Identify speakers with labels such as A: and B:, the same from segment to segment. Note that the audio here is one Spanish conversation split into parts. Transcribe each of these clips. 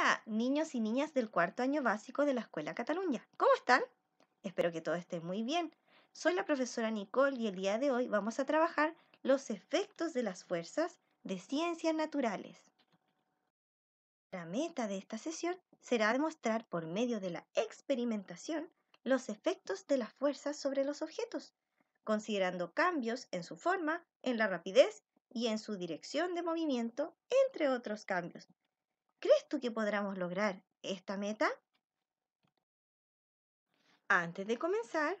A: Hola, niños y niñas del cuarto año básico de la Escuela Cataluña. ¿Cómo están? Espero que todo esté muy bien. Soy la profesora Nicole y el día de hoy vamos a trabajar los efectos de las fuerzas de ciencias naturales. La meta de esta sesión será demostrar por medio de la experimentación los efectos de las fuerzas sobre los objetos, considerando cambios en su forma, en la rapidez y en su dirección de movimiento, entre otros cambios. ¿Crees tú que podremos lograr esta meta? Antes de comenzar,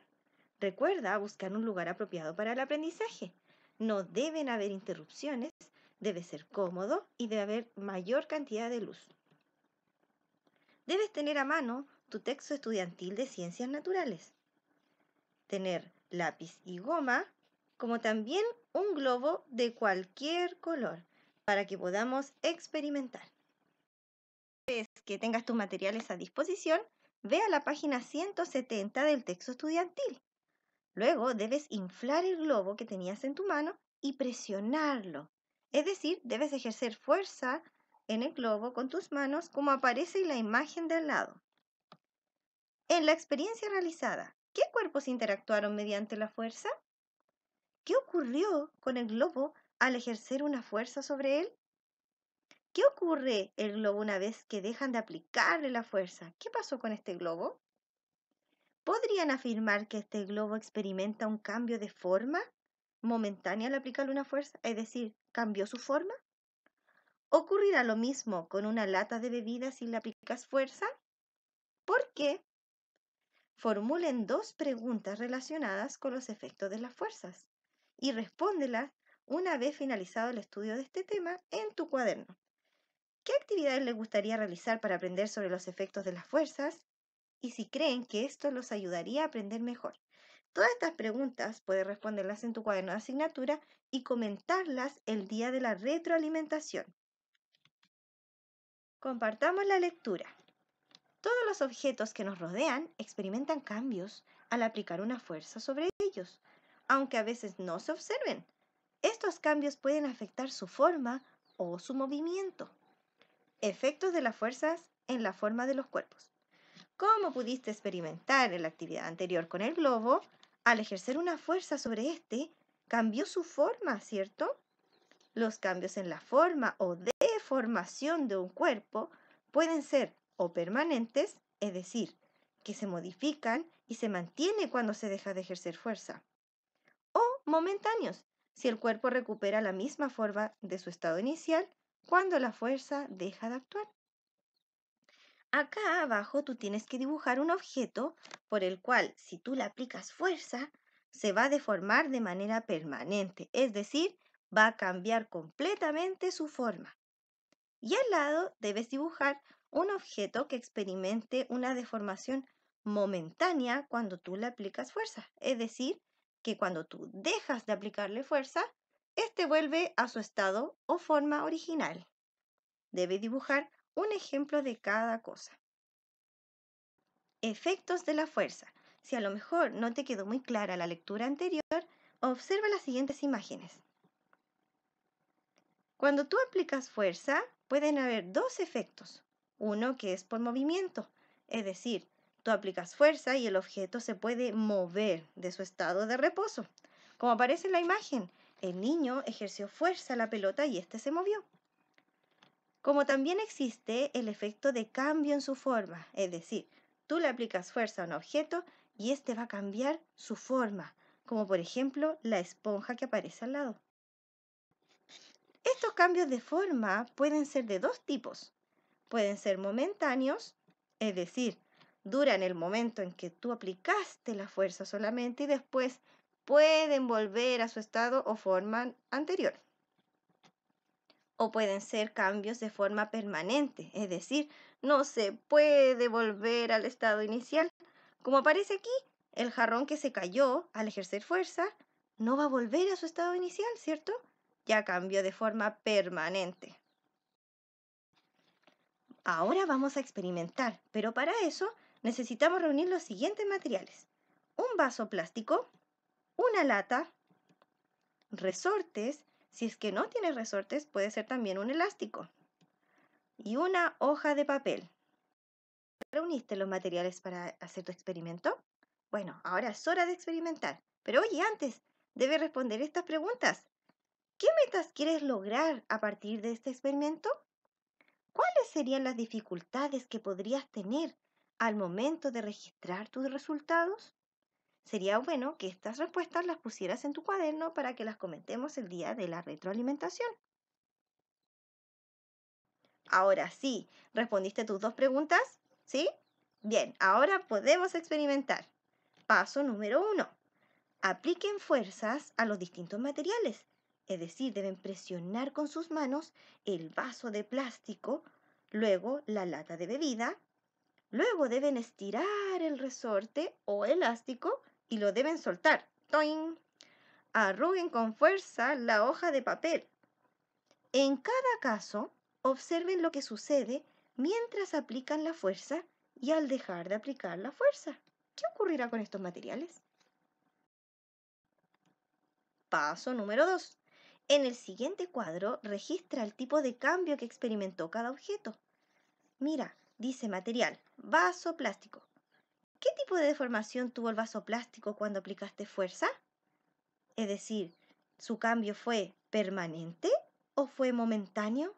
A: recuerda buscar un lugar apropiado para el aprendizaje. No deben haber interrupciones, debe ser cómodo y debe haber mayor cantidad de luz. Debes tener a mano tu texto estudiantil de ciencias naturales. Tener lápiz y goma, como también un globo de cualquier color, para que podamos experimentar. Una vez que tengas tus materiales a disposición, ve a la página 170 del texto estudiantil. Luego debes inflar el globo que tenías en tu mano y presionarlo. Es decir, debes ejercer fuerza en el globo con tus manos como aparece en la imagen de al lado. En la experiencia realizada, ¿qué cuerpos interactuaron mediante la fuerza? ¿Qué ocurrió con el globo al ejercer una fuerza sobre él? ¿Qué ocurre el globo una vez que dejan de aplicarle la fuerza? ¿Qué pasó con este globo? ¿Podrían afirmar que este globo experimenta un cambio de forma momentánea al aplicarle una fuerza? Es decir, ¿cambió su forma? ¿Ocurrirá lo mismo con una lata de bebida si le aplicas fuerza? ¿Por qué? Formulen dos preguntas relacionadas con los efectos de las fuerzas y respóndelas una vez finalizado el estudio de este tema en tu cuaderno. ¿Qué actividades les gustaría realizar para aprender sobre los efectos de las fuerzas? Y si creen que esto los ayudaría a aprender mejor. Todas estas preguntas puedes responderlas en tu cuaderno de asignatura y comentarlas el día de la retroalimentación. Compartamos la lectura. Todos los objetos que nos rodean experimentan cambios al aplicar una fuerza sobre ellos, aunque a veces no se observen. Estos cambios pueden afectar su forma o su movimiento. Efectos de las fuerzas en la forma de los cuerpos. Como pudiste experimentar en la actividad anterior con el globo, al ejercer una fuerza sobre este, cambió su forma, ¿cierto? Los cambios en la forma o deformación de un cuerpo pueden ser o permanentes, es decir, que se modifican y se mantiene cuando se deja de ejercer fuerza, o momentáneos, si el cuerpo recupera la misma forma de su estado inicial cuando la fuerza deja de actuar. Acá abajo tú tienes que dibujar un objeto por el cual, si tú le aplicas fuerza, se va a deformar de manera permanente, es decir, va a cambiar completamente su forma. Y al lado debes dibujar un objeto que experimente una deformación momentánea cuando tú le aplicas fuerza, es decir, que cuando tú dejas de aplicarle fuerza, este vuelve a su estado o forma original. Debes dibujar un ejemplo de cada cosa. Efectos de la fuerza. Si a lo mejor no te quedó muy clara la lectura anterior, observa las siguientes imágenes. Cuando tú aplicas fuerza, pueden haber dos efectos. Uno que es por movimiento, es decir, tú aplicas fuerza y el objeto se puede mover de su estado de reposo. Como aparece en la imagen, el niño ejerció fuerza a la pelota y éste se movió. Como también existe el efecto de cambio en su forma, es decir, tú le aplicas fuerza a un objeto y este va a cambiar su forma, como por ejemplo la esponja que aparece al lado. Estos cambios de forma pueden ser de dos tipos. Pueden ser momentáneos, es decir, duran el momento en que tú aplicaste la fuerza solamente y después pueden volver a su estado o forma anterior. O pueden ser cambios de forma permanente, es decir, no se puede volver al estado inicial. Como aparece aquí, el jarrón que se cayó al ejercer fuerza no va a volver a su estado inicial, ¿cierto? Ya cambió de forma permanente. Ahora vamos a experimentar, pero para eso necesitamos reunir los siguientes materiales. Un vaso plástico, una lata, resortes, si es que no tienes resortes puede ser también un elástico, y una hoja de papel. ¿Reuniste los materiales para hacer tu experimento? Bueno, ahora es hora de experimentar. Pero oye, antes, debes responder estas preguntas. ¿Qué metas quieres lograr a partir de este experimento? ¿Cuáles serían las dificultades que podrías tener al momento de registrar tus resultados? Sería bueno que estas respuestas las pusieras en tu cuaderno para que las comentemos el día de la retroalimentación. Ahora sí, ¿respondiste tus dos preguntas? ¿Sí? Bien, ahora podemos experimentar. Paso número 1. Apliquen fuerzas a los distintos materiales. Es decir, deben presionar con sus manos el vaso de plástico, luego la lata de bebida, luego deben estirar el resorte o elástico y lo deben soltar. ¡Toing! Arruguen con fuerza la hoja de papel. En cada caso, observen lo que sucede mientras aplican la fuerza y al dejar de aplicar la fuerza. ¿Qué ocurrirá con estos materiales? Paso número 2. En el siguiente cuadro registra el tipo de cambio que experimentó cada objeto. Mira, dice material, vaso plástico. ¿Qué tipo de deformación tuvo el vaso plástico cuando aplicaste fuerza? Es decir, ¿su cambio fue permanente o fue momentáneo?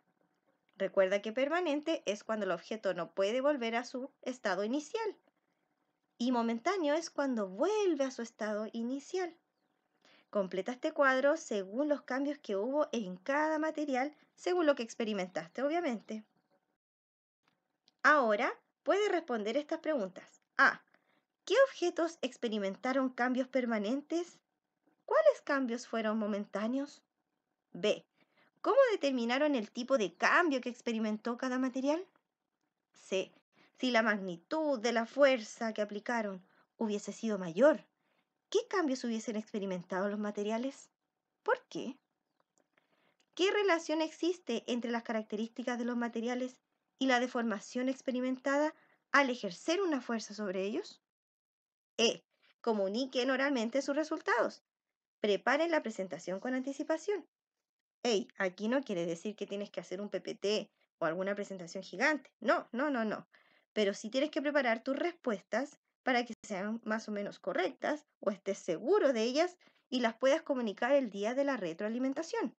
A: Recuerda que permanente es cuando el objeto no puede volver a su estado inicial y momentáneo es cuando vuelve a su estado inicial. Completa este cuadro según los cambios que hubo en cada material, según lo que experimentaste, obviamente. Ahora puedes responder estas preguntas. A. ¿Qué objetos experimentaron cambios permanentes? ¿Cuáles cambios fueron momentáneos? B. ¿Cómo determinaron el tipo de cambio que experimentó cada material? C. Si la magnitud de la fuerza que aplicaron hubiese sido mayor, ¿qué cambios hubiesen experimentado los materiales? ¿Por qué? ¿Qué relación existe entre las características de los materiales y la deformación experimentada al ejercer una fuerza sobre ellos? E. Comuniquen oralmente sus resultados. Preparen la presentación con anticipación. Hey, aquí no quiere decir que tienes que hacer un PPT o alguna presentación gigante. No, no, no, no. Pero sí tienes que preparar tus respuestas para que sean más o menos correctas o estés seguro de ellas y las puedas comunicar el día de la retroalimentación.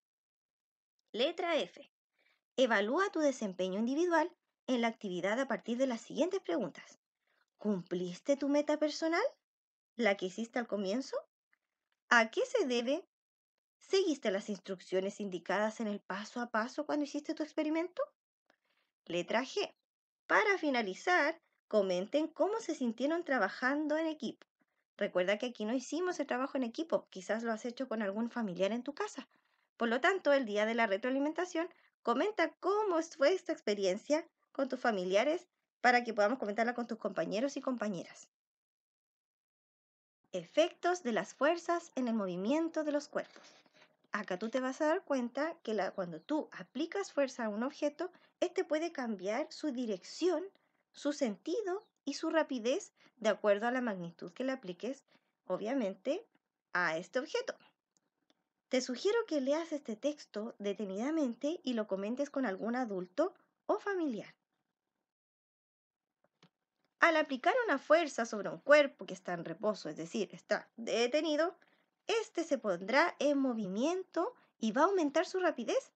A: Letra F. Evalúa tu desempeño individual en la actividad a partir de las siguientes preguntas. ¿Cumpliste tu meta personal? ¿La que hiciste al comienzo? ¿A qué se debe? ¿Seguiste las instrucciones indicadas en el paso a paso cuando hiciste tu experimento? Letra G. Para finalizar, comenten cómo se sintieron trabajando en equipo. Recuerda que aquí no hicimos el trabajo en equipo, quizás lo has hecho con algún familiar en tu casa. Por lo tanto, el día de la retroalimentación, comenta cómo fue esta experiencia con tus familiares para que podamos comentarla con tus compañeros y compañeras. Efectos de las fuerzas en el movimiento de los cuerpos. Acá tú te vas a dar cuenta que cuando tú aplicas fuerza a un objeto, este puede cambiar su dirección, su sentido y su rapidez de acuerdo a la magnitud que le apliques, obviamente, a este objeto. Te sugiero que leas este texto detenidamente y lo comentes con algún adulto o familiar. Al aplicar una fuerza sobre un cuerpo que está en reposo, es decir, está detenido, este se pondrá en movimiento y va a aumentar su rapidez.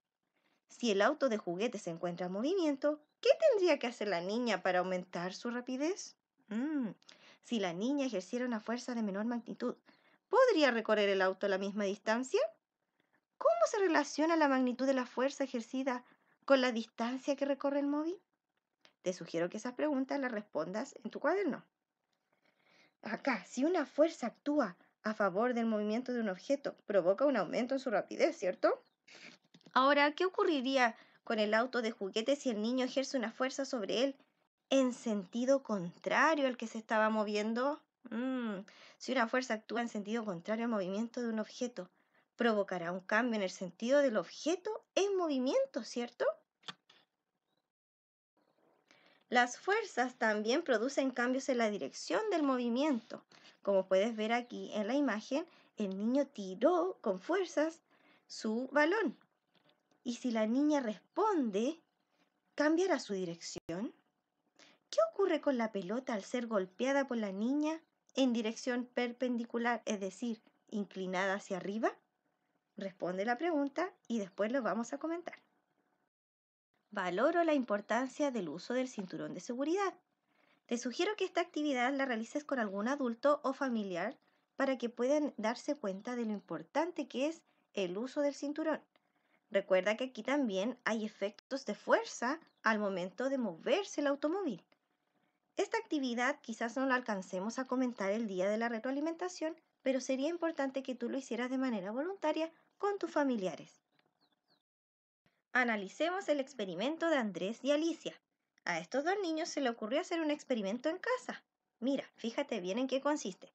A: Si el auto de juguete se encuentra en movimiento, ¿qué tendría que hacer la niña para aumentar su rapidez? Si la niña ejerciera una fuerza de menor magnitud, ¿podría recorrer el auto la misma distancia? ¿Cómo se relaciona la magnitud de la fuerza ejercida con la distancia que recorre el móvil? Te sugiero que esas preguntas las respondas en tu cuaderno. Acá, si una fuerza actúa a favor del movimiento de un objeto, provoca un aumento en su rapidez, ¿cierto? Ahora, ¿qué ocurriría con el auto de juguete si el niño ejerce una fuerza sobre él en sentido contrario al que se estaba moviendo? Si una fuerza actúa en sentido contrario al movimiento de un objeto, provocará un cambio en el sentido del objeto en movimiento, ¿cierto? Las fuerzas también producen cambios en la dirección del movimiento. Como puedes ver aquí en la imagen, el niño tiró con fuerzas su balón. Y si la niña responde ¿Cambiará su dirección? ¿Qué ocurre con la pelota al ser golpeada por la niña en dirección perpendicular, es decir, inclinada hacia arriba? Responde la pregunta y después lo vamos a comentar. Valoro la importancia del uso del cinturón de seguridad. Te sugiero que esta actividad la realices con algún adulto o familiar para que puedan darse cuenta de lo importante que es el uso del cinturón. Recuerda que aquí también hay efectos de fuerza al momento de moverse el automóvil. Esta actividad quizás no la alcancemos a comentar el día de la retroalimentación, pero sería importante que tú lo hicieras de manera voluntaria con tus familiares. Analicemos el experimento de Andrés y Alicia. A estos dos niños se le ocurrió hacer un experimento en casa. Mira, fíjate bien en qué consiste.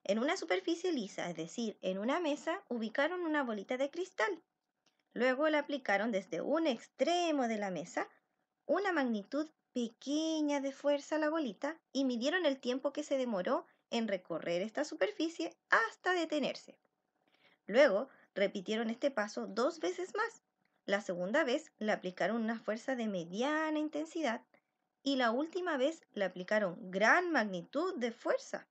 A: En una superficie lisa, es decir, en una mesa, ubicaron una bolita de cristal. Luego le aplicaron desde un extremo de la mesa una magnitud pequeña de fuerza a la bolita y midieron el tiempo que se demoró en recorrer esta superficie hasta detenerse. Luego repitieron este paso 2 veces más. La segunda vez le aplicaron una fuerza de mediana intensidad y la última vez le aplicaron gran magnitud de fuerza.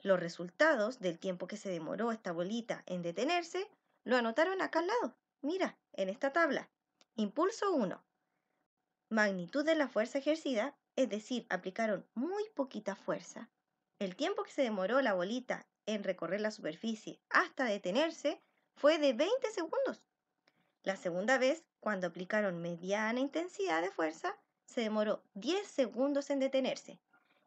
A: Los resultados del tiempo que se demoró esta bolita en detenerse lo anotaron acá al lado. Mira, en esta tabla. Impulso 1. Magnitud de la fuerza ejercida, es decir, aplicaron muy poquita fuerza. El tiempo que se demoró la bolita en recorrer la superficie hasta detenerse fue de 20 segundos. La segunda vez, cuando aplicaron mediana intensidad de fuerza, se demoró 10 segundos en detenerse.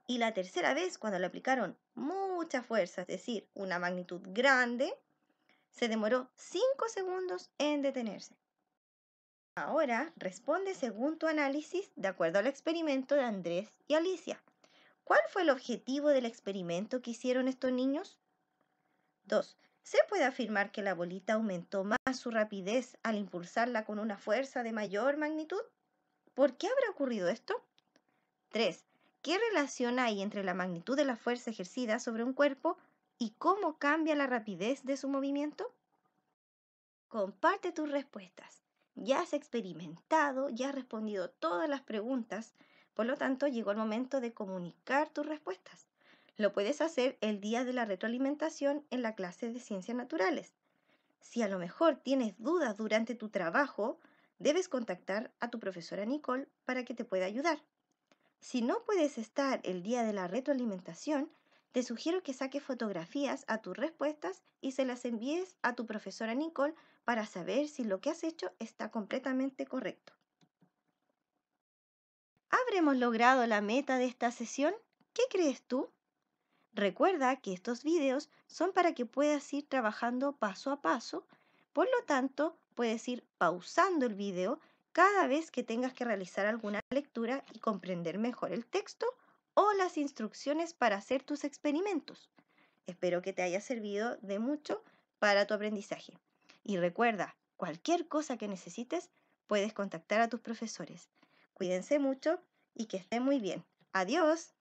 A: Y la tercera vez, cuando le aplicaron mucha fuerza, es decir, una magnitud grande, se demoró 5 segundos en detenerse. Ahora responde según tu análisis de acuerdo al experimento de Andrés y Alicia. ¿Cuál fue el objetivo del experimento que hicieron estos niños? 2. ¿Se puede afirmar que la bolita aumentó más su rapidez al impulsarla con una fuerza de mayor magnitud? ¿Por qué habrá ocurrido esto? 3. ¿Qué relación hay entre la magnitud de la fuerza ejercida sobre un cuerpo y cómo cambia la rapidez de su movimiento? Comparte tus respuestas. Ya has experimentado, ya has respondido todas las preguntas, por lo tanto llegó el momento de comunicar tus respuestas. Lo puedes hacer el día de la retroalimentación en la clase de ciencias naturales. Si a lo mejor tienes dudas durante tu trabajo, debes contactar a tu profesora Nicole para que te pueda ayudar. Si no puedes estar el día de la retroalimentación, te sugiero que saques fotografías a tus respuestas y se las envíes a tu profesora Nicole para saber si lo que has hecho está completamente correcto. ¿Habremos logrado la meta de esta sesión? ¿Qué crees tú? Recuerda que estos videos son para que puedas ir trabajando paso a paso, por lo tanto, puedes ir pausando el video cada vez que tengas que realizar alguna lectura y comprender mejor el texto o las instrucciones para hacer tus experimentos. Espero que te haya servido de mucho para tu aprendizaje. Y recuerda, cualquier cosa que necesites, puedes contactar a tus profesores. Cuídense mucho y que estén muy bien. Adiós.